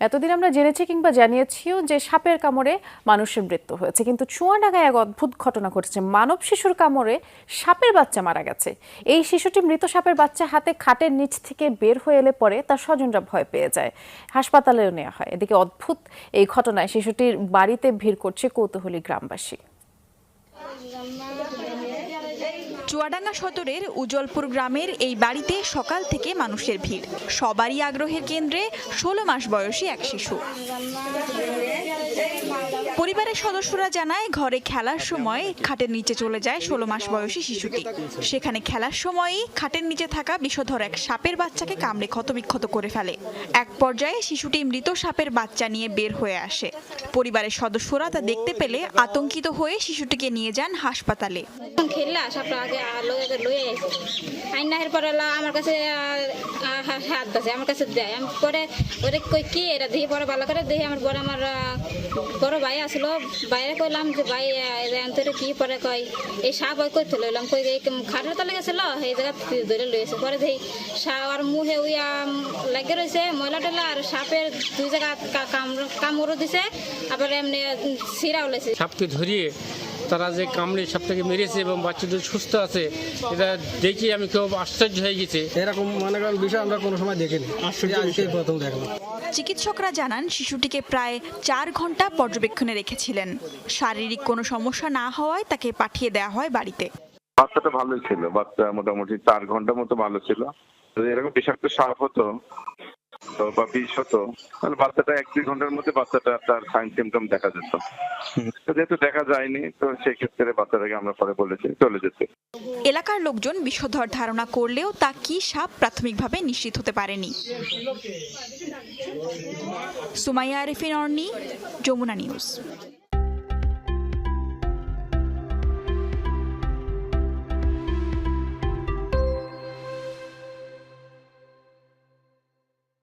এতদিন আমরা জেনেছি কিংবা জানিয়েছিও যে সাপের কামড়ে মানুষের মৃত্যু হয়েছে, কিন্তু চুয়াডাঙ্গায় এক অদ্ভুত ঘটনা ঘটেছে। মানব শিশুর কামড়ে সাপের বাচ্চা মারা গেছে। এই শিশুটি মৃত সাপের বাচ্চা হাতে খাটের নিচ থেকে বের হয়ে এলে পরে তার স্বজনরা ভয় পেয়ে যায়, হাসপাতালেও নেওয়া হয়। এদিকে অদ্ভুত এই ঘটনায় শিশুটির বাড়িতে ভিড় করছে কৌতূহলী গ্রামবাসী। চুয়াডাঙ্গা সদরের উজ্জ্বলপুর গ্রামের এই বাড়িতে সকাল থেকে মানুষের ভিড়। সবারই আগ্রহের কেন্দ্রে 16 মাস বয়সী এক শিশু। পরিবারের সদস্যরা জানায়, ঘরে খেলার সময় খাটের নিচে চলে যায় 16 মাস বয়সী শিশুটি। সেখানে খেলার সময়ই খাটের নিচে থাকা বিষধর এক সাপের বাচ্চাকে কামড়ে ক্ষতবিক্ষত করে ফেলে। এক পর্যায়ে শিশুটি মৃত সাপের বাচ্চা নিয়ে বের হয়ে আসে। পরিবারের সদস্যরা তা দেখতে পেলে আতঙ্কিত হয়ে শিশুটিকে নিয়ে যান হাসপাতালে। আমার কাছে হাত বাজে, আমার কাছে দেয়। আমি পরে ওরে কই কি এটা দেখি, পরে ভালো করে দেখি আমার বড় ভাই আসলো, বাইরে কইলাম যে ভাই তোরে কি, পরে কয় এই সাপ ওই কই তুলে এলাম, কই খাটের তলে গেছিল এই জায়গা ধরে লইছে। পরে দেখি সাপ আর মুখে উইয়া লাগে রয়েছে ময়লা টলা, আর সাপের দুই জায়গা কামড়ও দিছে, আবার এমনি সিরাও লেছে। সাপকে ধরিয়ে তারা যে কামড়ে সাপটাকে মেরেছে এবং বাচ্চাদের সুস্থ আছে, এটা দেখি আমি খুব আশ্চর্য হয়ে গেছি। এরকম মনে করেন বিষয় আমরা কোনো সময় দেখিনি, আজকে প্রথম দেখলাম। চিকিৎসকরা জানান, শিশুটিকে প্রায় 4 ঘন্টা পর্যবেক্ষণে রেখেছিলেন। শারীরিক কোনো সমস্যা না হওয়ায় তাকে পাঠিয়ে দেওয়া হয় বাড়িতে। বাচ্চাটা ভালো ছিল, বাচ্চা মোটামুটি 4 ঘন্টার মতো ভালো ছিল। এরকম বিষাক্ত সাপ হতো বা বিষ হতো, তাহলে বাচ্চাটা 1-2 ঘন্টার মধ্যে বাচ্চাটা তার সাইন সিমটম দেখা যেত। যেহেতু দেখা যায়নি, তো সেই ক্ষেত্রে বাচ্চাটাকে আমরা পরে বলেছি চলে যেতে। এলাকার লোকজন বিষধর ধারণা করলেও তা কি সাপ প্রাথমিকভাবে নিশ্চিত হতে পারেনি। সুমাইয়া আরিফিন অর্নি, যমুনা নিউজ।